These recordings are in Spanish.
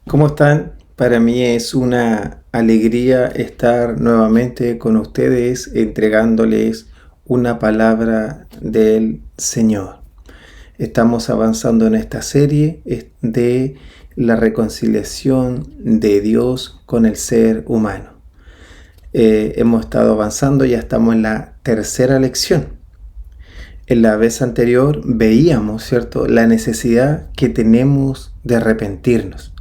¿Cómo están? Para mí es una alegría estar nuevamente con ustedes entregándoles una palabra del Señor. Estamos avanzando en esta serie de la reconciliación de Dios con el ser humano. Hemos estado avanzando, ya estamos en la tercera lección. En la vez anterior veíamos, ¿cierto?, la necesidad que tenemos de arrepentirnos,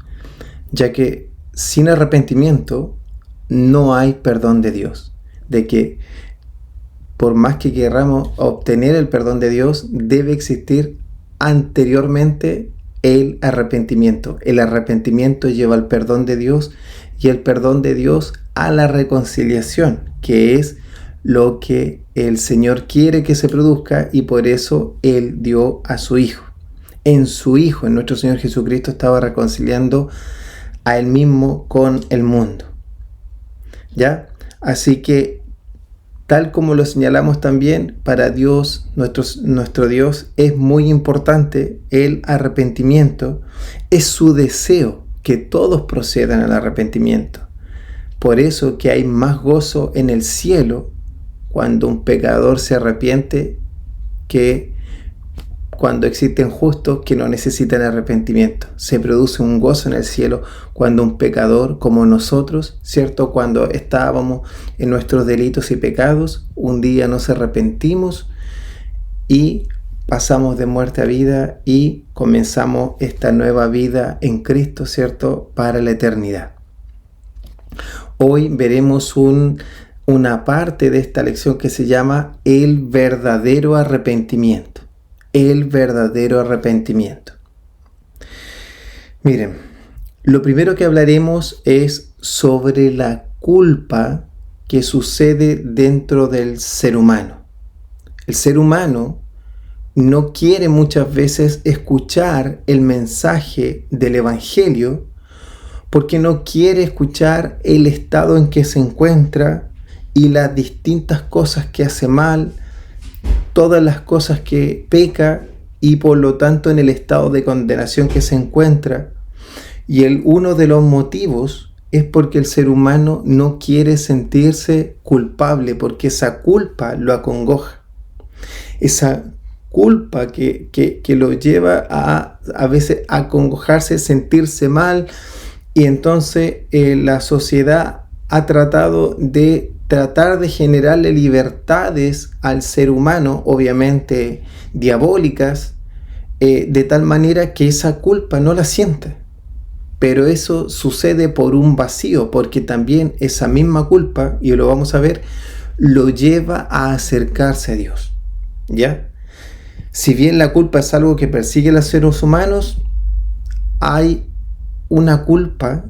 ya que sin arrepentimiento no hay perdón de Dios, de que por más que queramos obtener el perdón de Dios, debe existir anteriormente el arrepentimiento. El arrepentimiento lleva al perdón de Dios y el perdón de Dios a la reconciliación, que es lo que el Señor quiere que se produzca, y por eso Él dio a su Hijo. En su Hijo, en nuestro Señor Jesucristo, estaba reconciliando a Él mismo con el mundo. ¿Ya? Así que, tal como lo señalamos también, para Dios, nuestro Dios, es muy importante el arrepentimiento. Es su deseo que todos procedan al arrepentimiento. Por eso que hay más gozo en el cielo cuando un pecador se arrepiente que cuando existen justos que no necesitan arrepentimiento. Se produce un gozo en el cielo cuando un pecador como nosotros, ¿cierto?, cuando estábamos en nuestros delitos y pecados, un día nos arrepentimos y pasamos de muerte a vida y comenzamos esta nueva vida en Cristo, ¿cierto?, para la eternidad. Hoy veremos una parte de esta lección que se llama el verdadero arrepentimiento. El verdadero arrepentimiento. Miren, lo primero que hablaremos es sobre la culpa que sucede dentro del ser humano. El ser humano no quiere muchas veces escuchar el mensaje del Evangelio porque no quiere escuchar el estado en que se encuentra y las distintas cosas que hace mal, todas las cosas que peca, y por lo tanto en el estado de condenación que se encuentra. Y uno de los motivos es porque el ser humano no quiere sentirse culpable, porque esa culpa lo acongoja. Esa culpa que lo lleva a veces a acongojarse, sentirse mal, y entonces la sociedad ha tratado de generarle libertades al ser humano, obviamente diabólicas, de tal manera que esa culpa no la siente. Pero eso sucede por un vacío, porque también esa misma culpa, y lo vamos a ver, lo lleva a acercarse a Dios. ¿Ya? Si bien la culpa es algo que persigue a los seres humanos, hay una culpa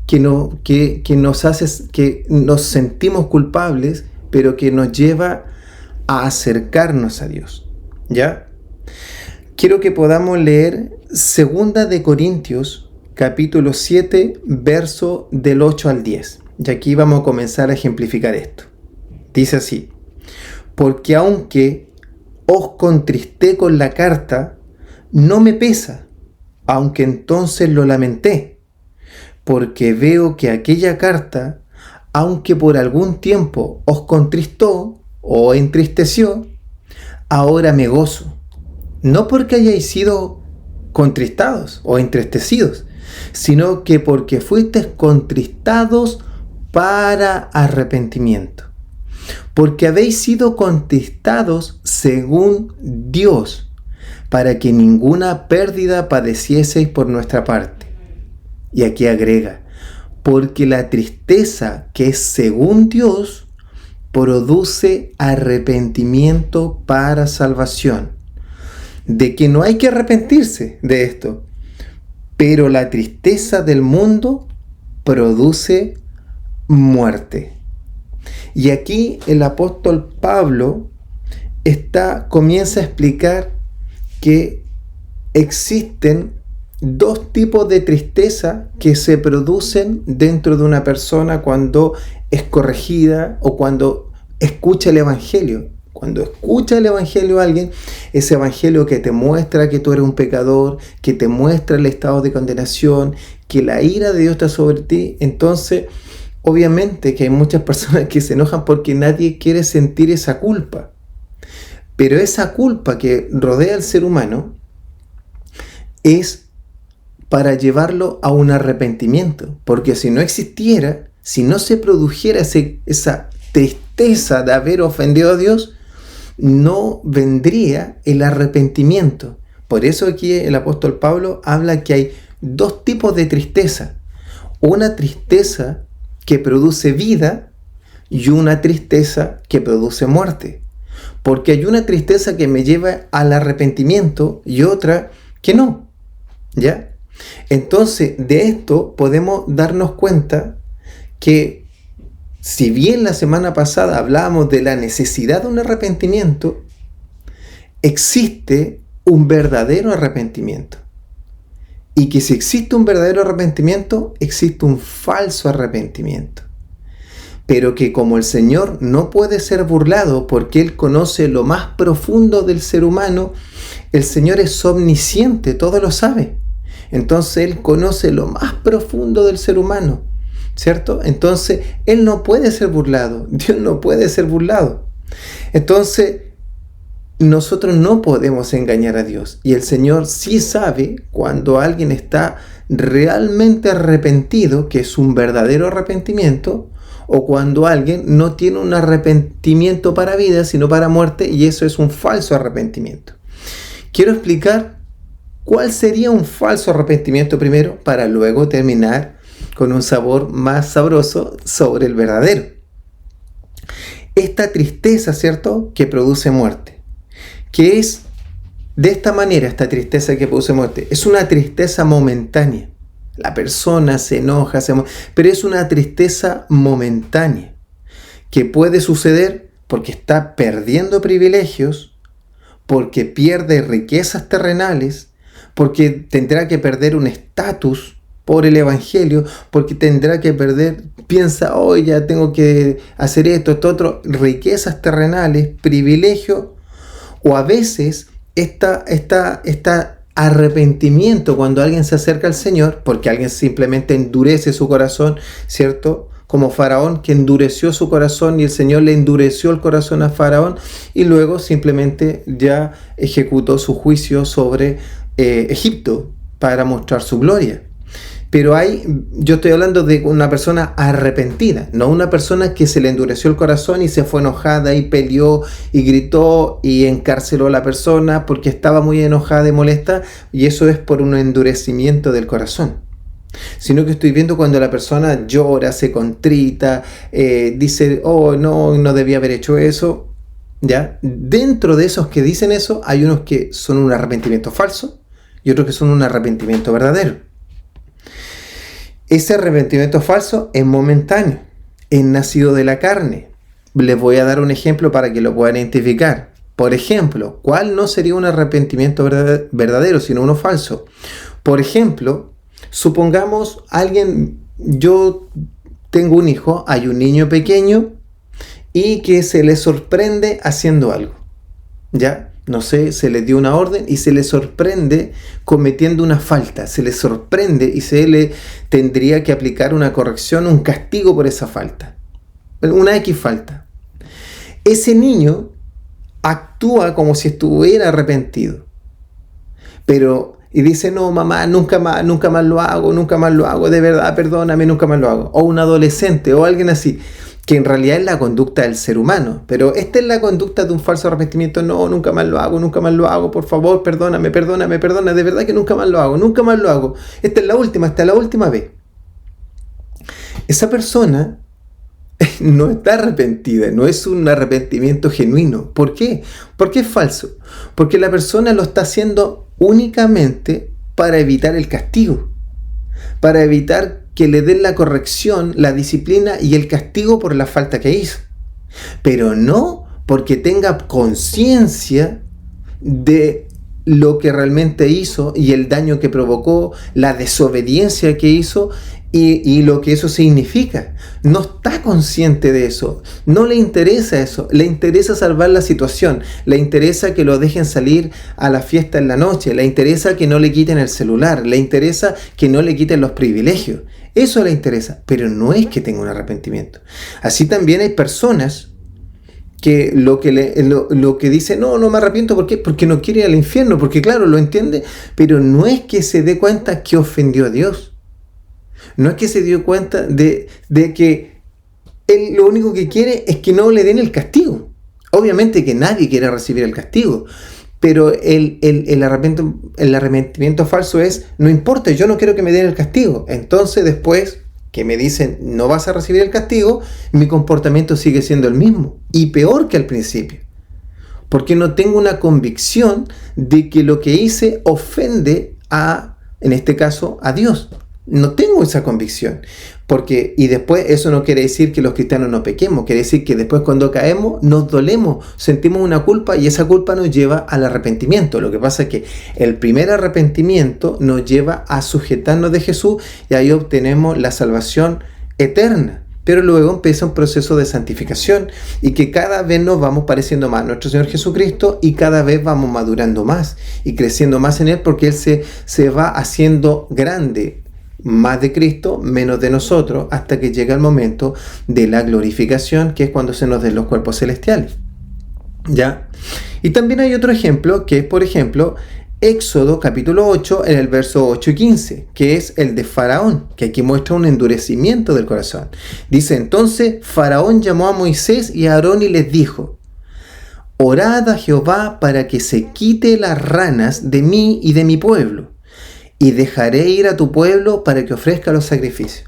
que nos hace que nos sentimos culpables, pero que nos lleva a acercarnos a Dios. ¿Ya? Quiero que podamos leer 2 de Corintios, capítulo 7, verso del 8 al 10. Y aquí vamos a comenzar a ejemplificar esto. Dice así: porque aunque os contristé con la carta, no me pesa, aunque entonces lo lamenté, porque veo que aquella carta, aunque por algún tiempo os contristó o entristeció, ahora me gozo, no porque hayáis sido contristados o entristecidos, sino que porque fuisteis contristados para arrepentimiento, porque habéis sido contristados según Dios, para que ninguna pérdida padecieseis por nuestra parte. Y aquí agrega: porque la tristeza que es según Dios produce arrepentimiento para salvación, de que no hay que arrepentirse de esto, pero la tristeza del mundo produce muerte. Y aquí el apóstol Pablo comienza a explicar que existen dos tipos de tristeza que se producen dentro de una persona cuando es corregida o cuando escucha el Evangelio. Cuando escucha el evangelio a alguien, ese evangelio que te muestra que tú eres un pecador, que te muestra el estado de condenación, que la ira de Dios está sobre ti, entonces obviamente que hay muchas personas que se enojan porque nadie quiere sentir esa culpa. Pero esa culpa que rodea al ser humano es para llevarlo a un arrepentimiento. Porque si no existiera, si no se produjera esa tristeza de haber ofendido a Dios, no vendría el arrepentimiento. Por eso aquí el apóstol Pablo habla que hay dos tipos de tristeza. Una tristeza que produce vida y una tristeza que produce muerte. Porque hay una tristeza que me lleva al arrepentimiento y otra que no. ¿Ya? Entonces, de esto podemos darnos cuenta que si bien la semana pasada hablábamos de la necesidad de un arrepentimiento, existe un verdadero arrepentimiento. Y que si existe un verdadero arrepentimiento, existe un falso arrepentimiento. Pero que como el Señor no puede ser burlado porque Él conoce lo más profundo del ser humano, el Señor es omnisciente, todo lo sabe. Entonces Él conoce lo más profundo del ser humano, ¿cierto? Entonces Él no puede ser burlado, Dios no puede ser burlado. Entonces nosotros no podemos engañar a Dios. Y el Señor sí sabe cuando alguien está realmente arrepentido, que es un verdadero arrepentimiento, o cuando alguien no tiene un arrepentimiento para vida, sino para muerte, y eso es un falso arrepentimiento. Quiero explicar cuál sería un falso arrepentimiento primero, para luego terminar con un sabor más sabroso sobre el verdadero. Esta tristeza, ¿cierto?, que produce muerte. Que es de esta manera, esta tristeza que produce muerte, es una tristeza momentánea. La persona se enoja, pero es una tristeza momentánea que puede suceder porque está perdiendo privilegios, porque pierde riquezas terrenales, porque tendrá que perder un estatus por el evangelio, porque tendrá que perder, piensa, hoy ya tengo que hacer esto, otro, riquezas terrenales, privilegios. O a veces esta arrepentimiento cuando alguien se acerca al Señor, porque alguien simplemente endurece su corazón, ¿cierto? Como Faraón, que endureció su corazón y el Señor le endureció el corazón a Faraón y luego simplemente ya ejecutó su juicio sobre Egipto para mostrar su gloria. Pero yo estoy hablando de una persona arrepentida, no una persona que se le endureció el corazón y se fue enojada y peleó y gritó y encarceló a la persona porque estaba muy enojada y molesta, y eso es por un endurecimiento del corazón. Sino que estoy viendo cuando la persona llora, se contrita, dice, oh no debía haber hecho eso. ¿Ya? Dentro de esos que dicen eso, hay unos que son un arrepentimiento falso y otros que son un arrepentimiento verdadero. Ese arrepentimiento falso es momentáneo, es nacido de la carne. Les voy a dar un ejemplo para que lo puedan identificar. Por ejemplo, ¿cuál no sería un arrepentimiento verdadero, sino uno falso? Por ejemplo, supongamos yo tengo un hijo, hay un niño pequeño y que se le sorprende haciendo algo, ¿ya? No sé, se le dio una orden y se le sorprende cometiendo una falta. Se le sorprende y se le tendría que aplicar una corrección, un castigo por esa falta. Una X falta. Ese niño actúa como si estuviera arrepentido. Y dice, no, mamá, nunca más lo hago, de verdad, perdóname, nunca más lo hago. O un adolescente o alguien así, que en realidad es la conducta del ser humano, pero esta es la conducta de un falso arrepentimiento. No, nunca más lo hago, por favor, perdóname, de verdad que nunca más lo hago. Esta es la última vez. Esa persona no está arrepentida, no es un arrepentimiento genuino. ¿Por qué? Porque es falso. Porque la persona lo está haciendo únicamente para evitar el castigo, para evitar que le den la corrección, la disciplina y el castigo por la falta que hizo. Pero no porque tenga conciencia de lo que realmente hizo y el daño que provocó, la desobediencia que hizo y lo que eso significa. No está consciente de eso, no le interesa eso, le interesa salvar la situación, le interesa que lo dejen salir a la fiesta en la noche, le interesa que no le quiten el celular, le interesa que no le quiten los privilegios. Eso le interesa, pero no es que tenga un arrepentimiento. Así también hay personas que lo que dice, no me arrepiento, ¿por qué? Porque no quiere ir al infierno, porque claro, lo entiende, pero no es que se dé cuenta que ofendió a Dios. No es que se dio cuenta de que él lo único que quiere es que no le den el castigo. Obviamente que nadie quiere recibir el castigo, pero el arrepentimiento falso es, no importa, yo no quiero que me den el castigo. Entonces después que me dicen, no vas a recibir el castigo, mi comportamiento sigue siendo el mismo y peor que al principio. Porque no tengo una convicción de que lo que hice ofende en este caso, a Dios. No tengo esa convicción, y después eso no quiere decir que los cristianos no pequemos, quiere decir que después cuando caemos nos dolemos, sentimos una culpa y esa culpa nos lleva al arrepentimiento. Lo que pasa es que el primer arrepentimiento nos lleva a sujetarnos de Jesús y ahí obtenemos la salvación eterna. Pero luego empieza un proceso de santificación y que cada vez nos vamos pareciendo más a nuestro Señor Jesucristo y cada vez vamos madurando más y creciendo más en Él porque Él se va haciendo grande. Más de Cristo, menos de nosotros, hasta que llega el momento de la glorificación, que es cuando se nos den los cuerpos celestiales. ¿Ya? Y también hay otro ejemplo, que es, por ejemplo, Éxodo capítulo 8, en el verso 8 y 15, que es el de Faraón, que aquí muestra un endurecimiento del corazón. Dice, entonces Faraón llamó a Moisés y a Aarón y les dijo, orad a Jehová para que se quite las ranas de mí y de mi pueblo, y dejaré ir a tu pueblo para que ofrezca los sacrificios.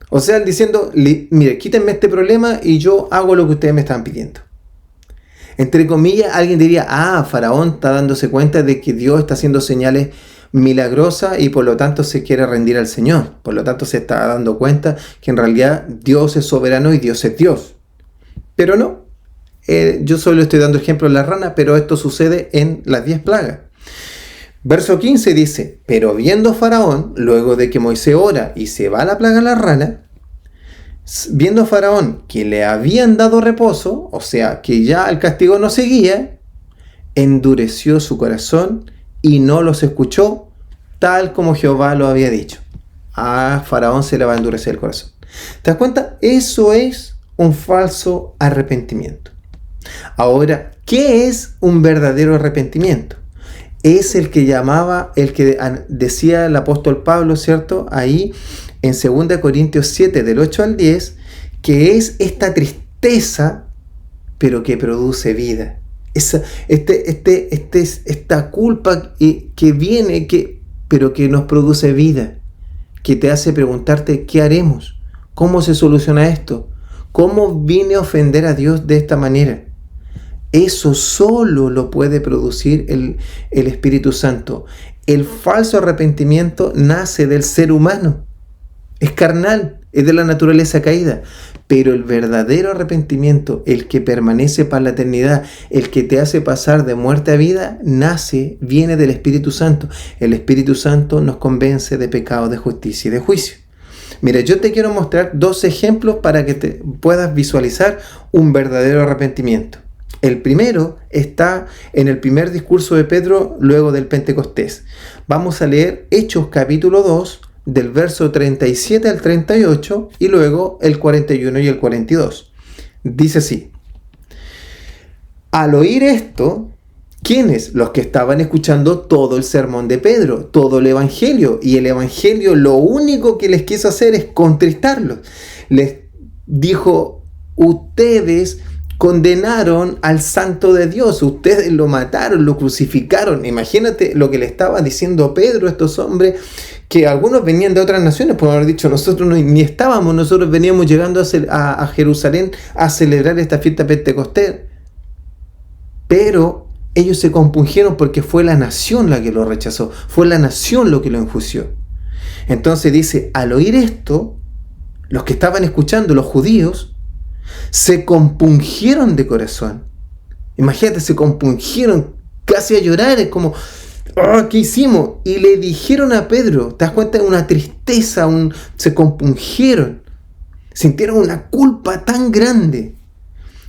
O sea, diciendo, mire, quítenme este problema y yo hago lo que ustedes me están pidiendo. Entre comillas, alguien diría, Faraón está dándose cuenta de que Dios está haciendo señales milagrosas y por lo tanto se quiere rendir al Señor. Por lo tanto se está dando cuenta que en realidad Dios es soberano y Dios es Dios. Pero no, yo solo estoy dando ejemplo de la rana, pero esto sucede en las 10 plagas. Verso 15 dice, pero viendo Faraón, luego de que Moisés ora y se va la plaga a la rana, viendo Faraón que le habían dado reposo, o sea, que ya el castigo no seguía, endureció su corazón y no los escuchó, tal como Jehová lo había dicho. A Faraón se le va a endurecer el corazón. ¿Te das cuenta? Eso es un falso arrepentimiento. Ahora, ¿qué es un verdadero arrepentimiento? Es el que decía el apóstol Pablo, ¿cierto? Ahí en 2 Corintios 7, del 8 al 10, que es esta tristeza, pero que produce vida. Esta culpa que viene, pero que nos produce vida, que te hace preguntarte, ¿qué haremos? ¿Cómo se soluciona esto? ¿Cómo vine a ofender a Dios de esta manera? Eso solo lo puede producir el Espíritu Santo. El falso arrepentimiento nace del ser humano. Es carnal, es de la naturaleza caída. Pero el verdadero arrepentimiento, el que permanece para la eternidad, el que te hace pasar de muerte a vida, viene del Espíritu Santo. El Espíritu Santo nos convence de pecado, de justicia y de juicio. Mira, yo te quiero mostrar 2 ejemplos para que te puedas visualizar un verdadero arrepentimiento. El primero está en el primer discurso de Pedro luego del Pentecostés. Vamos a leer Hechos capítulo 2 del verso 37 al 38 y luego el 41 y el 42. Dice así: al oír esto, ¿quiénes? Los que estaban escuchando todo el sermón de Pedro, todo el evangelio. Y el evangelio lo único que les quiso hacer es contristarlos. Les dijo, ustedes condenaron al Santo de Dios, ustedes lo mataron, lo crucificaron. Imagínate lo que le estaba diciendo Pedro a estos hombres, que algunos venían de otras naciones, por haber dicho, nosotros ni estábamos, nosotros veníamos llegando a Jerusalén a celebrar esta fiesta Pentecostés. Pero ellos se compungieron porque fue la nación la que lo rechazó, fue la nación lo que lo enjuició. Entonces dice, al oír esto, los que estaban escuchando, los judíos, se compungieron de corazón. Imagínate, se compungieron casi a llorar. Es como, Oh, ¿qué hicimos? Y le dijeron a Pedro, ¿te das cuenta? Una tristeza, se compungieron, sintieron una culpa tan grande.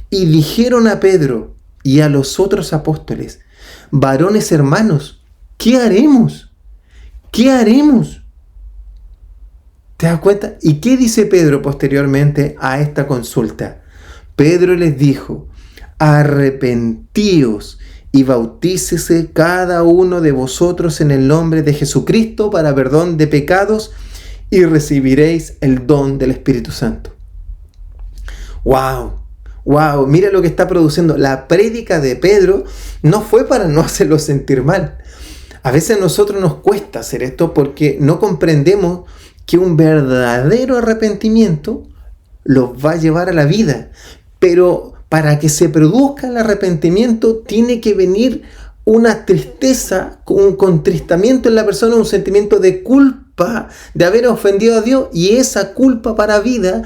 Y dijeron a Pedro y a los otros apóstoles, varones hermanos, ¿qué haremos? ¿Qué haremos? ¿Te das cuenta? ¿Y qué dice Pedro posteriormente a esta consulta? Pedro les dijo, arrepentíos y bautícese cada uno de vosotros en el nombre de Jesucristo para perdón de pecados y recibiréis el don del Espíritu Santo. ¡Wow! ¡Wow! Mira lo que está produciendo. La prédica de Pedro no fue para no hacerlo sentir mal. A veces a nosotros nos cuesta hacer esto porque no comprendemos que un verdadero arrepentimiento los va a llevar a la vida. Pero para que se produzca el arrepentimiento tiene que venir una tristeza, un contristamiento en la persona, un sentimiento de culpa de haber ofendido a Dios, y esa culpa para vida,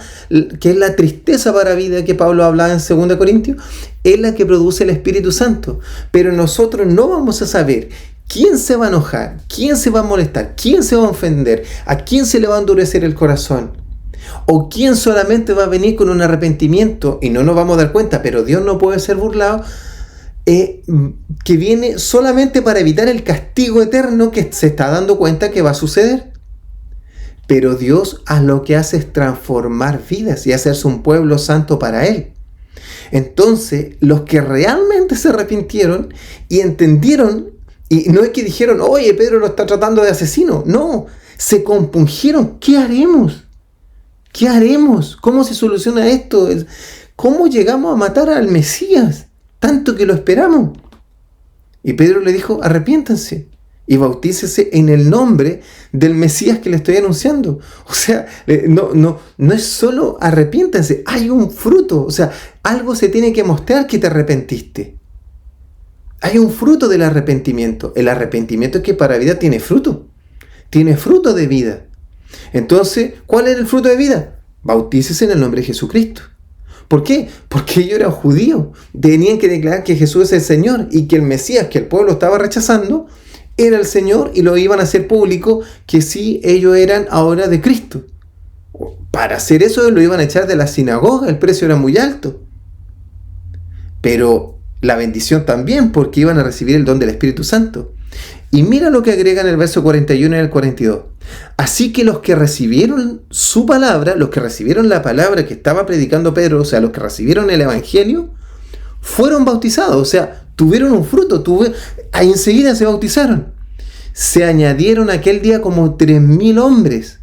que es la tristeza para vida que Pablo hablaba en 2 Corintios, es la que produce el Espíritu Santo. Pero nosotros no vamos a saber quién se va a enojar, quién se va a molestar, quién se va a ofender, a quién se le va a endurecer el corazón, o quién solamente va a venir con un arrepentimiento y no nos vamos a dar cuenta, pero Dios no puede ser burlado, que viene solamente para evitar el castigo eterno que se está dando cuenta que va a suceder. Pero Dios a lo que hace es transformar vidas y hacerse un pueblo santo para Él. Entonces, los que realmente se arrepintieron y entendieron, y no es que dijeron, oye, Pedro lo está tratando de asesino, no, se compungieron. ¿Qué haremos? ¿Qué haremos? ¿Cómo se soluciona esto? ¿Cómo llegamos a matar al Mesías? Tanto que lo esperamos. Y Pedro le dijo, arrepiéntanse y bautícese en el nombre del Mesías que le estoy anunciando. O sea, no es solo arrepiéntanse, hay un fruto. O sea, algo se tiene que mostrar que te arrepentiste. Hay un fruto del arrepentimiento. El arrepentimiento es que para vida tiene fruto de vida. Entonces, ¿cuál es el fruto de vida? Bautícese en el nombre de Jesucristo. ¿Por qué? Porque ellos eran judíos. Tenían que declarar que Jesús es el Señor y que el Mesías, que el pueblo estaba rechazando, era el Señor, y lo iban a hacer público que sí, ellos eran ahora de Cristo. Para hacer eso lo iban a echar de la sinagoga, el precio era muy alto. Pero la bendición también, porque iban a recibir el don del Espíritu Santo. Y mira lo que agrega en el verso 41 y el 42. Así que los que recibieron su palabra, los que recibieron la palabra que estaba predicando Pedro, o sea, los que recibieron el Evangelio, fueron bautizados, o sea, tuvieron un fruto, enseguida se bautizaron. Se añadieron aquel día como 3,000 hombres.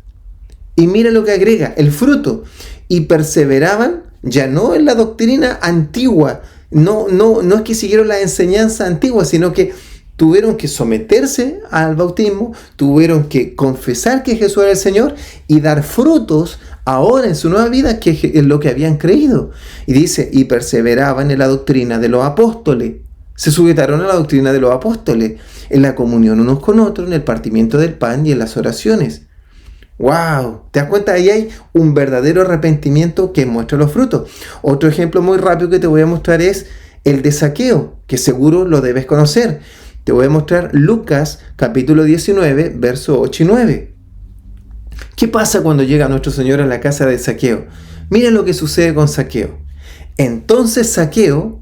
Y mira lo que agrega, el fruto. Y perseveraban ya no en la doctrina antigua, no es que siguieron la enseñanza antigua, sino que tuvieron que someterse al bautismo, tuvieron que confesar que Jesús era el Señor y dar frutos ahora en su nueva vida, que es lo que habían creído. Y dice, y perseveraban en la doctrina de los apóstoles. Se sujetaron a la doctrina de los apóstoles, en la comunión unos con otros, en el partimiento del pan y en las oraciones. ¡Wow! ¿Te das cuenta? Ahí hay un verdadero arrepentimiento que muestra los frutos. Otro ejemplo muy rápido que te voy a mostrar es el de Zaqueo, que seguro lo debes conocer. Te voy a mostrar Lucas capítulo 19, versos 8 y 9. ¿Qué pasa cuando llega nuestro Señor a la casa de Zaqueo? Mira lo que sucede con Zaqueo. Entonces Zaqueo,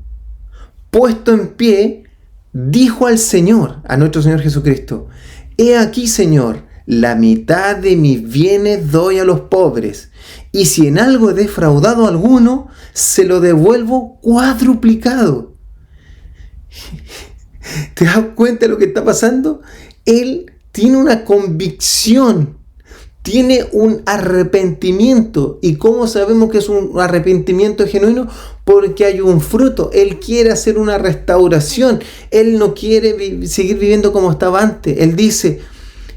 puesto en pie, dijo al Señor, a nuestro Señor Jesucristo, he aquí, Señor, la mitad de mis bienes doy a los pobres, y si en algo he defraudado a alguno, se lo devuelvo cuadruplicado. ¿Te das cuenta de lo que está pasando? Él tiene una convicción, tiene un arrepentimiento. ¿Y cómo sabemos que es un arrepentimiento genuino? Porque hay un fruto. Él quiere hacer una restauración. Él no quiere seguir viviendo como estaba antes. Él dice,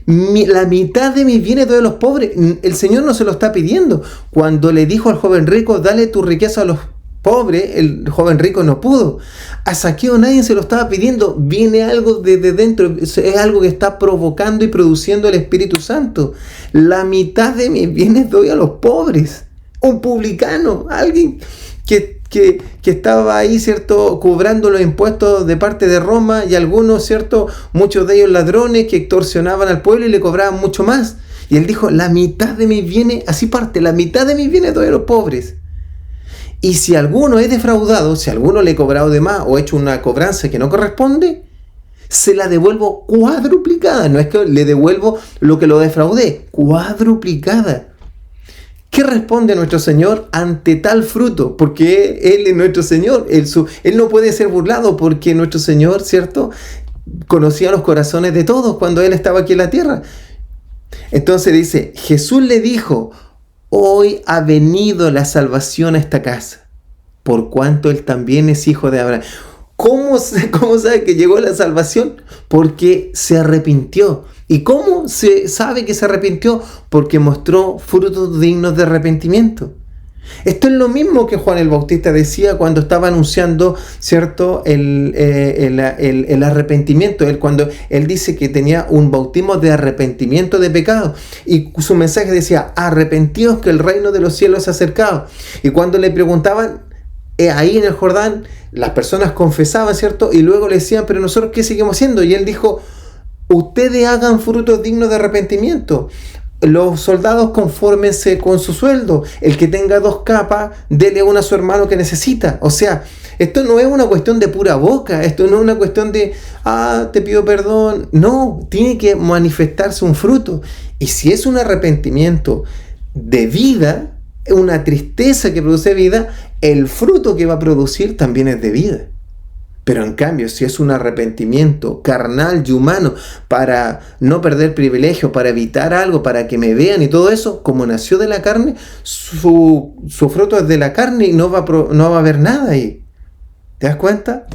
la mitad de mis bienes doy a los pobres. El Señor no se lo está pidiendo. Cuando le dijo al joven rico, dale tu riqueza a los pobre, el joven rico no pudo. A Zaqueo nadie se lo estaba pidiendo. Viene algo desde dentro. Es algo que está provocando y produciendo el Espíritu Santo. La mitad de mis bienes doy a los pobres. Un publicano, alguien que que estaba ahí, ¿cierto?, cobrando los impuestos de parte de Roma, y algunos, ¿cierto?, muchos de ellos ladrones que extorsionaban al pueblo y le cobraban mucho más. Y él dijo, la mitad de mis bienes, así parte, la mitad de mis bienes doy a los pobres. Y si alguno es defraudado, si alguno le he cobrado de más o he hecho una cobranza que no corresponde, se la devuelvo cuadruplicada. No es que le devuelvo lo que lo defraudé, cuadruplicada. ¿Qué responde nuestro Señor ante tal fruto? Porque Él es nuestro Señor. Él no puede ser burlado, porque nuestro Señor, ¿cierto?, conocía los corazones de todos cuando Él estaba aquí en la tierra. Entonces dice, Jesús le dijo, hoy ha venido la salvación a esta casa, por cuanto Él también es hijo de Abraham. ¿Cómo sabe que llegó la salvación? Porque se arrepintió. ¿Y cómo se sabe que se arrepintió? Porque mostró frutos dignos de arrepentimiento. Esto es lo mismo que Juan el Bautista decía cuando estaba anunciando, ¿cierto?, el arrepentimiento. Cuando él dice que tenía un bautismo de arrepentimiento de pecado, y su mensaje decía, arrepentíos que el reino de los cielos se ha acercado. Y cuando le preguntaban, ahí en el Jordán, las personas confesaban, ¿cierto?, y luego le decían, pero nosotros ¿qué seguimos haciendo? Y él dijo, ustedes hagan frutos dignos de arrepentimiento. Los soldados confórmense con su sueldo. El que tenga 2 capas, dele una a su hermano que necesita. O sea, esto no es una cuestión de pura boca. Esto no es una cuestión de, te pido perdón. No, tiene que manifestarse un fruto. Y si es un arrepentimiento de vida, una tristeza que produce vida, el fruto que va a producir también es de vida. Pero en cambio, si es un arrepentimiento carnal y humano para no perder privilegio, para evitar algo, para que me vean y todo eso, como nació de la carne, su fruto es de la carne y no va a haber nada ahí. ¿Te das cuenta?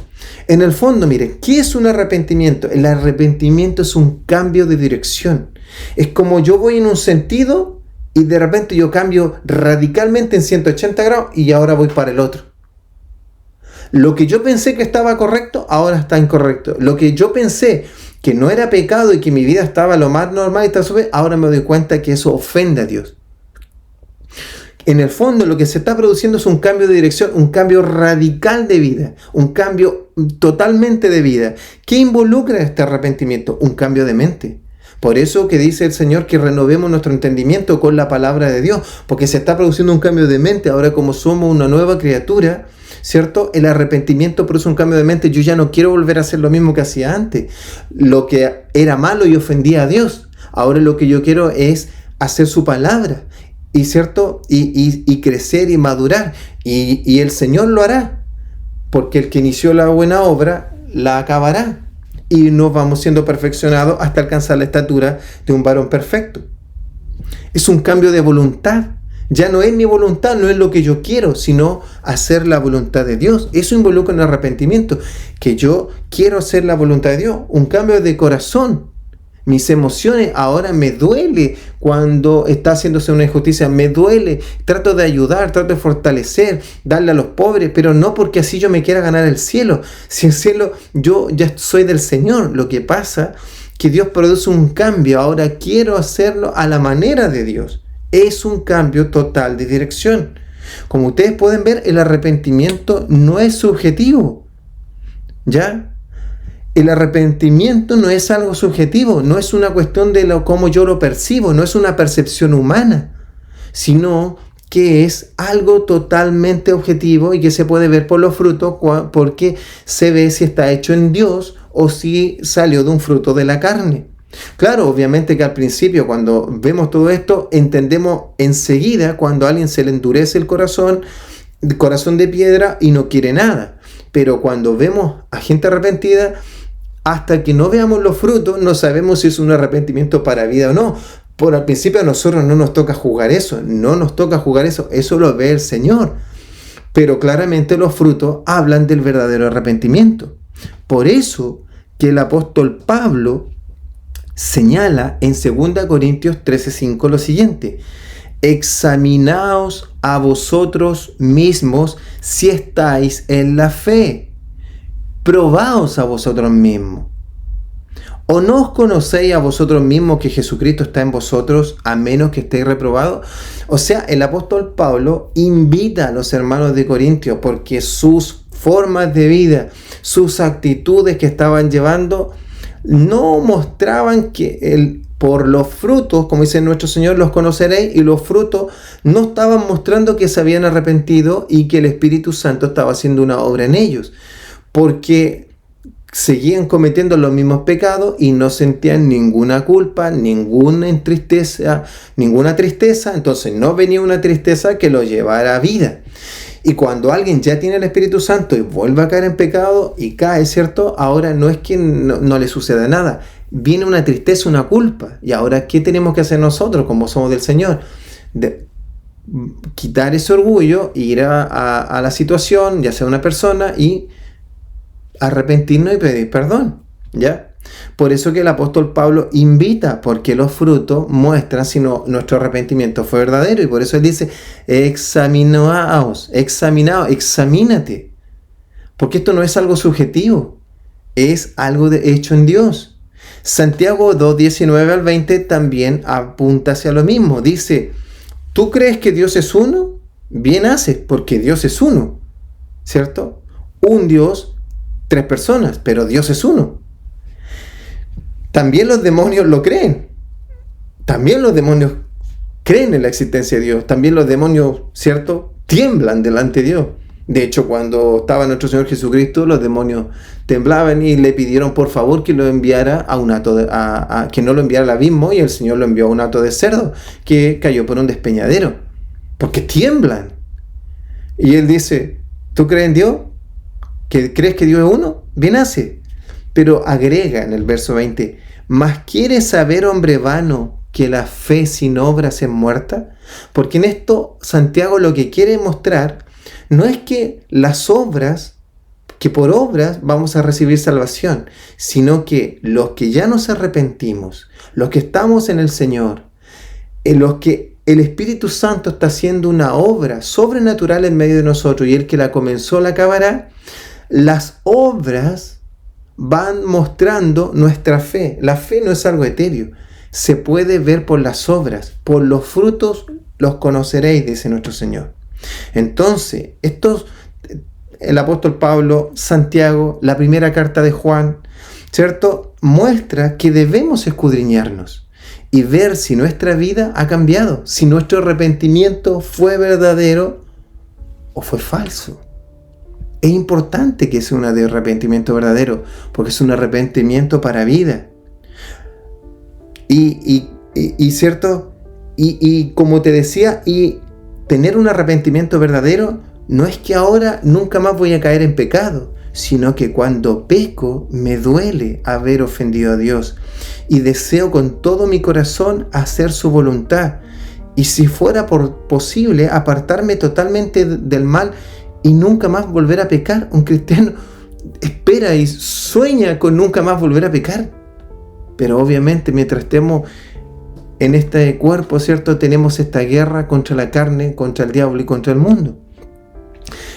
En el fondo, miren, ¿qué es un arrepentimiento? El arrepentimiento es un cambio de dirección. Es como yo voy en un sentido y de repente yo cambio radicalmente en 180 grados y ahora voy para el otro. Lo que yo pensé que estaba correcto, ahora está incorrecto. Lo que yo pensé que no era pecado y que mi vida estaba lo más normal y está súper, ahora me doy cuenta que eso ofende a Dios. En el fondo, lo que se está produciendo es un cambio de dirección, un cambio radical de vida, un cambio totalmente de vida. ¿Qué involucra este arrepentimiento? Un cambio de mente. Por eso que dice el Señor que renovemos nuestro entendimiento con la palabra de Dios, porque se está produciendo un cambio de mente. Ahora, como somos una nueva criatura, ¿cierto?, el arrepentimiento produce un cambio de mente. Yo ya no quiero volver a hacer lo mismo que hacía antes. Lo que era malo y ofendía a Dios, ahora lo que yo quiero es hacer su palabra, y ¿cierto?, y crecer y madurar. Y el Señor lo hará, porque el que inició la buena obra la acabará. Y nos vamos siendo perfeccionados hasta alcanzar la estatura de un varón perfecto. Es un cambio de voluntad. Ya no es mi voluntad, no es lo que yo quiero, sino hacer la voluntad de Dios. Eso involucra un arrepentimiento, que yo quiero hacer la voluntad de Dios. Un cambio de corazón. Mis emociones, ahora me duele cuando está haciéndose una injusticia, me duele, trato de ayudar, trato de fortalecer, darle a los pobres, pero no porque así yo me quiera ganar el cielo. Si el cielo, yo ya soy del Señor. Lo que pasa que Dios produce un cambio, ahora quiero hacerlo a la manera de Dios. Es un cambio total de dirección. Como ustedes pueden ver, el arrepentimiento no es subjetivo, ¿ya? El arrepentimiento no es algo subjetivo, no es una cuestión de cómo yo lo percibo, no es una percepción humana, sino que es algo totalmente objetivo y que se puede ver por los frutos, porque se ve si está hecho en Dios o si salió de un fruto de la carne. Claro, obviamente que al principio, cuando vemos todo esto, entendemos enseguida cuando a alguien se le endurece el corazón de piedra y no quiere nada. Pero cuando vemos a gente arrepentida, hasta que no veamos los frutos, no sabemos si es un arrepentimiento para vida o no. Por al principio a nosotros no nos toca juzgar eso, eso lo ve el Señor. Pero claramente los frutos hablan del verdadero arrepentimiento. Por eso que el apóstol Pablo señala en 2 Corintios 13:5 lo siguiente: examinaos a vosotros mismos si estáis en la fe. Probaos a vosotros mismos. ¿O no os conocéis a vosotros mismos que Jesucristo está en vosotros, a menos que estéis reprobados? O sea, el apóstol Pablo invita a los hermanos de Corintios porque sus formas de vida, sus actitudes que estaban llevando, no mostraban que por los frutos, como dice nuestro Señor, los conoceréis, y los frutos no estaban mostrando que se habían arrepentido y que el Espíritu Santo estaba haciendo una obra en ellos, porque seguían cometiendo los mismos pecados y no sentían ninguna culpa, ninguna tristeza, entonces no venía una tristeza que lo llevara a vida. Y cuando alguien ya tiene el Espíritu Santo y vuelve a caer en pecado y cae, ¿cierto? Ahora no es que no le suceda nada, viene una tristeza, una culpa. Y ahora, ¿qué tenemos que hacer nosotros como somos del Señor? Quitar ese orgullo, ir a la situación, ya sea una persona, y arrepentirnos y pedir perdón, ¿ya? Por eso que el apóstol Pablo invita, porque los frutos muestran si nuestro arrepentimiento fue verdadero, y por eso él dice, examinaos, examínate, porque esto no es algo subjetivo, es algo hecho en Dios. Santiago 2, 19 al 20 también apunta hacia lo mismo, dice, ¿tú crees que Dios es uno? Bien haces, porque Dios es uno, ¿cierto? Un Dios, 3 personas, pero Dios es uno. También los demonios lo creen. También los demonios creen en la existencia de Dios. También los demonios, ¿cierto?, tiemblan delante de Dios. De hecho, cuando estaba nuestro Señor Jesucristo, los demonios temblaban y le pidieron por favor que lo enviara a un hato que no lo enviara al abismo, y el Señor lo envió a un hato de cerdo que cayó por un despeñadero, porque tiemblan. Y él dice, ¿tú crees en Dios? ¿Crees que Dios es uno? Bien hace. Pero agrega en el verso 20, ¿mas quieres saber, hombre vano, que la fe sin obras es muerta? Porque en esto Santiago lo que quiere mostrar no es que las obras, que por obras vamos a recibir salvación, sino que los que ya nos arrepentimos, los que estamos en el Señor, en los que el Espíritu Santo está haciendo una obra sobrenatural en medio de nosotros, y el que la comenzó la acabará, las obras van mostrando nuestra fe. La fe no es algo etéreo, se puede ver por las obras, por los frutos los conoceréis, dice nuestro Señor. Entonces, el apóstol Pablo, Santiago, la primera carta de Juan, ¿cierto?, muestra que debemos escudriñarnos y ver si nuestra vida ha cambiado, si nuestro arrepentimiento fue verdadero o fue falso. Es importante que sea un arrepentimiento verdadero, porque es un arrepentimiento para vida. ¿Cierto? Y como te decía, y tener un arrepentimiento verdadero no es que ahora nunca más voy a caer en pecado, sino que cuando peco me duele haber ofendido a Dios y deseo con todo mi corazón hacer su voluntad. Y si fuera posible, apartarme totalmente del mal y nunca más volver a pecar. Un cristiano espera y sueña con nunca más volver a pecar. Pero obviamente mientras estemos en este cuerpo, ¿cierto?, tenemos esta guerra contra la carne, contra el diablo y contra el mundo.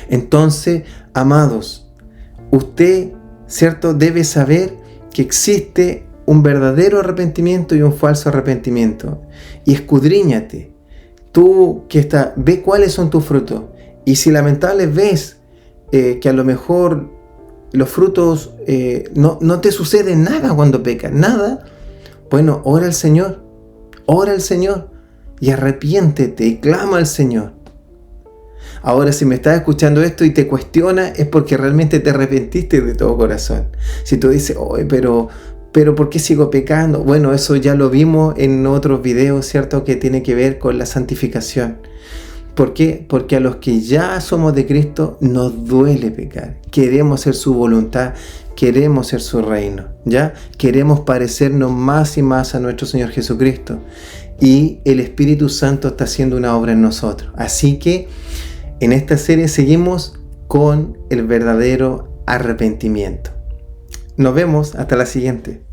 Entonces, amados, usted, ¿cierto?, debe saber que existe un verdadero arrepentimiento y un falso arrepentimiento. Y escudriñate. Tú ve cuáles son tus frutos. Y si lamentable ves que a lo mejor los frutos no te sucede nada cuando pecas, nada, bueno, ora al Señor y arrepiéntete y clama al Señor. Ahora, si me estás escuchando esto y te cuestiona, es porque realmente te arrepentiste de todo corazón. Si tú dices, pero ¿por qué sigo pecando? Bueno, eso ya lo vimos en otros videos, ¿cierto?, que tiene que ver con la santificación. ¿Por qué? Porque a los que ya somos de Cristo nos duele pecar. Queremos hacer su voluntad, queremos ser su reino, ¿ya? Queremos parecernos más y más a nuestro Señor Jesucristo. Y el Espíritu Santo está haciendo una obra en nosotros. Así que en esta serie seguimos con el verdadero arrepentimiento. Nos vemos hasta la siguiente.